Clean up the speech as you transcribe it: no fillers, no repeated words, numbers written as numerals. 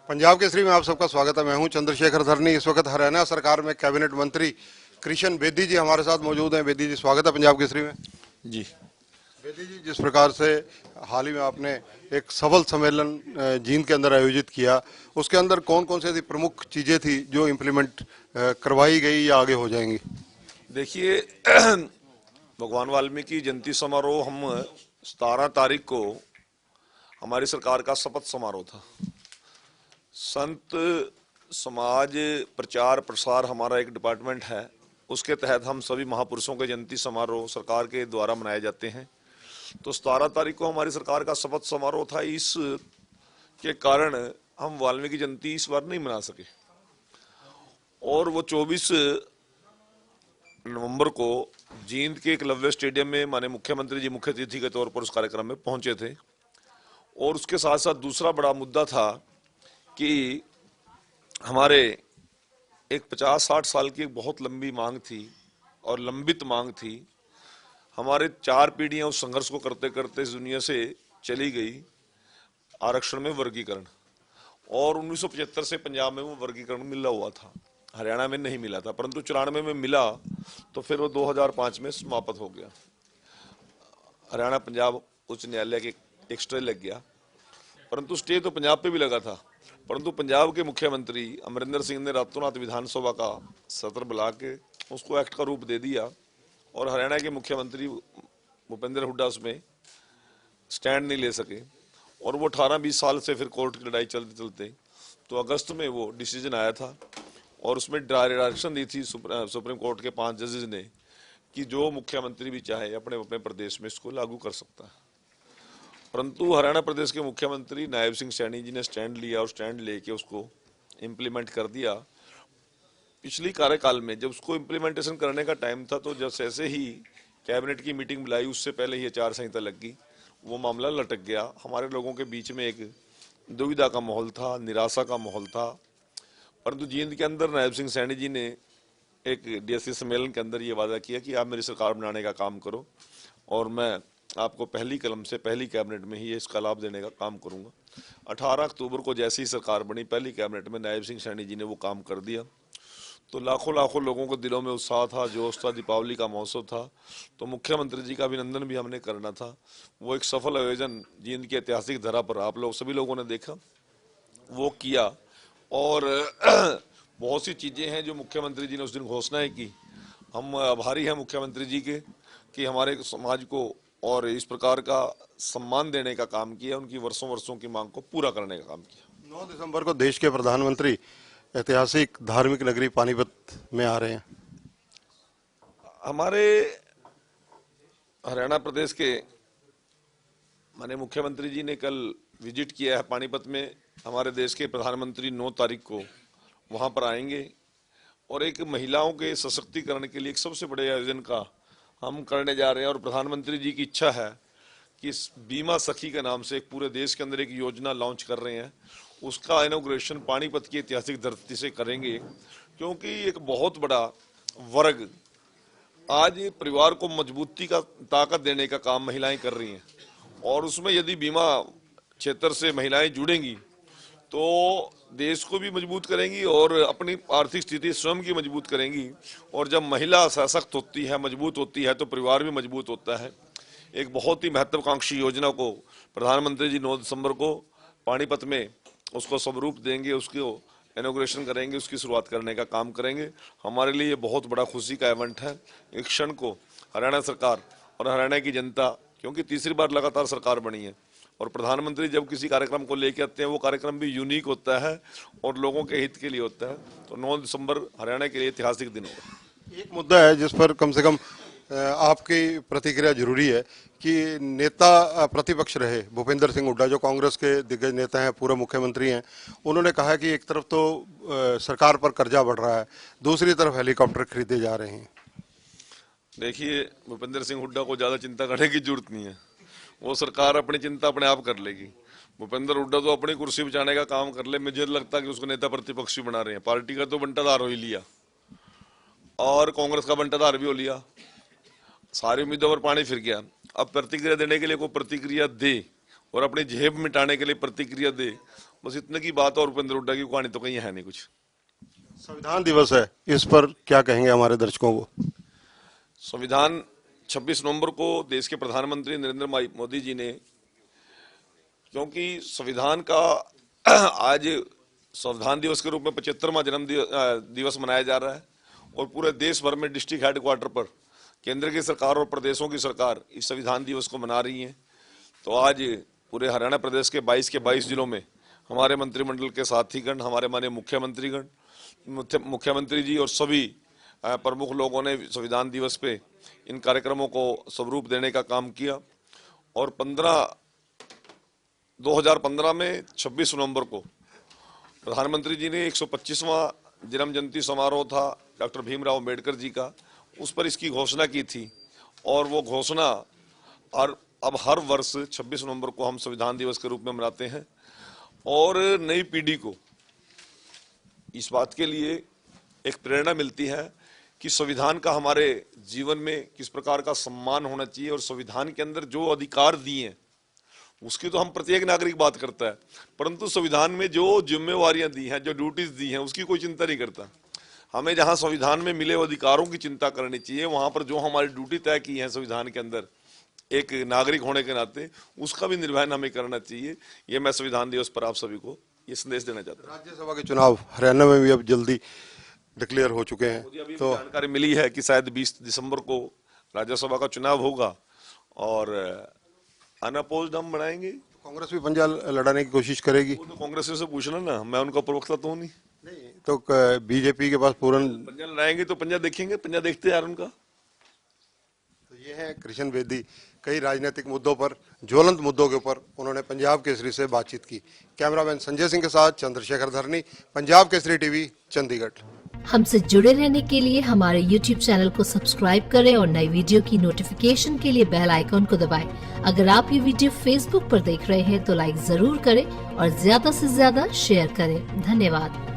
पंजाब केसरी में आप सबका स्वागत है। मैं हूं चंद्रशेखर धरनी। इस वक्त हरियाणा सरकार में कैबिनेट मंत्री कृष्ण बेदी जी हमारे साथ मौजूद हैं। बेदी जी, स्वागत है पंजाब केसरी में। जी। बेदी जी, जिस प्रकार से हाल ही में आपने एक सफल सम्मेलन जींद के अंदर आयोजित किया, उसके अंदर कौन कौन सी ऐसी प्रमुख चीजें थी जो इम्प्लीमेंट करवाई गई या आगे हो जाएंगी? देखिए, भगवान वाल्मीकि जयंती समारोह हम 17 तारीख को हमारी सरकार का शपथ समारोह था। संत समाज प्रचार प्रसार हमारा एक डिपार्टमेंट है, उसके तहत हम सभी महापुरुषों के जयंती समारोह सरकार के द्वारा मनाए जाते हैं। तो 17 तारीख को हमारी सरकार का शपथ समारोह था। इस के कारण हम वाल्मीकि जयंती इस बार नहीं मना सके और वो 24 नवंबर को जींद के एकलव्य स्टेडियम में माननीय मुख्यमंत्री जी मुख्य अतिथि के तौर पर उस कार्यक्रम में पहुंचे थे। और उसके साथ साथ दूसरा बड़ा मुद्दा था कि हमारे एक 50-60 साल की एक बहुत लंबी मांग थी और लंबित मांग थी। हमारे 4 पीढ़ियां उस संघर्ष को करते करते इस दुनिया से चली गई। आरक्षण में वर्गीकरण, और 1975 से पंजाब में वो वर्गीकरण मिला हुआ था, हरियाणा में नहीं मिला था, परंतु 94 में मिला तो फिर वो 2005 में समाप्त हो गया। हरियाणा पंजाब उच्च न्यायालय के एक स्टे लग गया, परंतु स्टे तो पंजाब पे भी लगा था। परंतु पंजाब के मुख्यमंत्री अमरिंदर सिंह ने रातों रात विधानसभा का सत्र बुला के उसको एक्ट का रूप दे दिया और हरियाणा के मुख्यमंत्री भूपेंद्र हुड्डा उसमें स्टैंड नहीं ले सके। और वो 18-20 साल से फिर कोर्ट की लड़ाई चलते चलते तो अगस्त में वो डिसीजन आया था और उसमें डायरेक्शन दी थी सुप्रीम कोर्ट के 5 जजेस ने कि जो मुख्यमंत्री भी चाहे अपने अपने प्रदेश में इसको लागू कर सकता है। परंतु हरियाणा प्रदेश के मुख्यमंत्री नायब सिंह सैनी जी ने स्टैंड लिया और स्टैंड लेके उसको इम्प्लीमेंट कर दिया। पिछली कार्यकाल में जब उसको इम्प्लीमेंटेशन करने का टाइम था तो जब ऐसे ही कैबिनेट की मीटिंग बुलाई, उससे पहले ही आचार संहिता लग गई, वो मामला लटक गया। हमारे लोगों के बीच में एक दुविधा का माहौल था, निराशा का माहौल था। परंतु जींद के अंदर नायब सिंह सैनी जी ने एक डीएससी सम्मेलन के अंदर ये वादा किया कि आप मेरी सरकार बनाने का काम करो और मैं आपको पहली कलम से पहली कैबिनेट में ही इसका लाभ देने का काम करूंगा। 18 अक्टूबर को जैसी ही सरकार बनी, पहली कैबिनेट में नायब सिंह सैनी जी ने वो काम कर दिया। तो लाखों लाखों लोगों के दिलों में उत्साह था, जोश था, दीपावली का मौसम था। तो मुख्यमंत्री जी का अभिनंदन भी हमने करना था। वो एक सफल आयोजन जींद की ऐतिहासिक धरा पर आप लोग सभी लोगों ने देखा, वो किया। और बहुत सी चीजें हैं जो मुख्यमंत्री जी ने उस दिन घोषणाएं की। हम आभारी हैं मुख्यमंत्री जी के कि हमारे समाज को और इस प्रकार का सम्मान देने का काम किया, उनकी वर्षों वर्षों की मांग को पूरा करने का काम किया। 9 दिसंबर को देश के प्रधानमंत्री ऐतिहासिक धार्मिक नगरी पानीपत में आ रहे हैं। हमारे हरियाणा प्रदेश के माननीय मुख्यमंत्री जी ने कल विजिट किया है पानीपत में। हमारे देश के प्रधानमंत्री 9 तारीख को वहां पर आएंगे और एक महिलाओं के सशक्तिकरण के लिए एक सबसे बड़े आयोजन का हम करने जा रहे हैं। और प्रधानमंत्री जी की इच्छा है कि इस बीमा सखी के नाम से एक पूरे देश के अंदर एक योजना लॉन्च कर रहे हैं, उसका इनॉग्रेशन पानीपत की ऐतिहासिक धरती से करेंगे। क्योंकि एक बहुत बड़ा वर्ग आज परिवार को मजबूती का ताकत देने का काम महिलाएं कर रही हैं और उसमें यदि बीमा क्षेत्र से महिलाएं जुड़ेंगी तो देश को भी मजबूत करेंगी और अपनी आर्थिक स्थिति स्वयं की मजबूत करेंगी। और जब महिला सशक्त होती है, मजबूत होती है, तो परिवार भी मजबूत होता है। एक बहुत ही महत्वाकांक्षी योजना को प्रधानमंत्री जी 9 दिसंबर को पानीपत में उसको स्वरूप देंगे, उसको इनॉग्रेशन करेंगे, उसकी शुरुआत करने का काम करेंगे। हमारे लिए ये बहुत बड़ा खुशी का इवेंट है। एक क्षण को हरियाणा सरकार और हरियाणा की जनता, क्योंकि तीसरी बार लगातार सरकार बनी है और प्रधानमंत्री जब किसी कार्यक्रम को लेके आते हैं वो कार्यक्रम भी यूनिक होता है और लोगों के हित के लिए होता है। तो 9 दिसंबर हरियाणा के लिए ऐतिहासिक दिन होगा। एक मुद्दा है जिस पर कम से कम आपकी प्रतिक्रिया जरूरी है कि नेता प्रतिपक्ष रहे भूपेंद्र सिंह हुड्डा, जो कांग्रेस के दिग्गज नेता हैं, पूर्व मुख्यमंत्री हैं, उन्होंने कहा है कि एक तरफ तो सरकार पर कर्जा बढ़ रहा है, दूसरी तरफ हेलीकॉप्टर खरीदे जा रहे हैं। देखिए, भूपेंद्र सिंह हुड्डा को ज्यादा चिंता करने की जरूरत नहीं है, वो सरकार अपनी चिंता अपने आप कर लेगी। भूपेंद्र हुड्डा तो अपनी कुर्सी बचाने का काम कर ले। मुझे लगता है कि उसको नेता प्रतिपक्ष बना रहे हैं। पार्टी का तो बंटाधार हो ही लिया और कांग्रेस का बंटाधार भी हो लिया, सारे उम्मीदवार पानी फिर गया। अब प्रतिक्रिया देने के लिए कोई प्रतिक्रिया दे और अपनी जेब मिटाने के लिए प्रतिक्रिया दे बस इतने की बात है, और भूपेंद्र हुड्डा की कहानी तो कहीं है नहीं कुछ। संविधान दिवस है, इस पर क्या कहेंगे हमारे दर्शकों को? संविधान 26 नवंबर को देश के प्रधानमंत्री नरेंद्र मोदी जी ने, क्योंकि संविधान का आज संविधान दिवस के रूप में 75वां जन्म दिवस मनाया जा रहा है, और पूरे देश भर में डिस्ट्रिक्ट हेडक्वार्टर पर केंद्र की सरकार और प्रदेशों की सरकार इस संविधान दिवस को मना रही है। तो आज पूरे हरियाणा प्रदेश के 22 के 22 जिलों में हमारे मंत्रिमंडल के साथीगण, हमारे माननीय मुख्यमंत्री जी और सभी प्रमुख लोगों ने संविधान दिवस पे इन कार्यक्रमों को स्वरूप देने का काम किया। और 2015 में 26 नवंबर को प्रधानमंत्री जी ने 125वां जन्म जयंती समारोह था डॉक्टर भीमराव अंबेडकर जी का, उस पर इसकी घोषणा की थी। और वो घोषणा और अब हर वर्ष 26 नवंबर को हम संविधान दिवस के रूप में मनाते हैं। और नई पीढ़ी को इस बात के लिए एक प्रेरणा मिलती है कि संविधान का हमारे जीवन में किस प्रकार का सम्मान होना चाहिए, और संविधान के अंदर जो अधिकार दिए हैं उसकी तो हम प्रत्येक नागरिक बात करता है, परंतु संविधान में जो जिम्मेवारियां दी हैं, जो ड्यूटीज दी हैं, उसकी कोई चिंता नहीं करता। हमें जहां संविधान में मिले अधिकारों की चिंता करनी चाहिए, वहां पर जो हमारी ड्यूटी तय की है संविधान के अंदर एक नागरिक होने के नाते, उसका भी निर्वहन हमें करना चाहिए। ये मैं संविधान दिवस पर आप सभी को ये संदेश देना चाहता हूँ। राज्यसभा के चुनाव हरियाणा में भी अब जल्दी डिक्लेयर हो चुके हैं, तो जानकारी मिली है कि शायद 20 दिसंबर को राज्यसभा का चुनाव होगा, और अनअपोज्ड हम बनाएंगे। कांग्रेस भी पंजा लड़ाने की कोशिश करेगी। वो तो कांग्रेस से पूछना ना, मैं उनका प्रवक्ता तो हूं नहीं। तो बीजेपी के पास पूर्ण पंजा लड़ाएंगे तो पंजा देखेंगे, पंजा देखते हैं यार उनका। तो ये है कृष्ण बेदी। कई राजनीतिक मुद्दों पर, ज्वलंत मुद्दों के ऊपर उन्होंने पंजाब केसरी से बातचीत की। कैमरामैन संजय सिंह के साथ चंद्रशेखर धरनी, पंजाब केसरी टीवी, चंडीगढ़। हमसे जुड़े रहने के लिए हमारे YouTube चैनल को सब्सक्राइब करें और नई वीडियो की नोटिफिकेशन के लिए बेल आइकॉन को दबाएं। अगर आप ये वीडियो Facebook पर देख रहे हैं तो लाइक जरूर करें और ज्यादा से ज्यादा शेयर करें। धन्यवाद।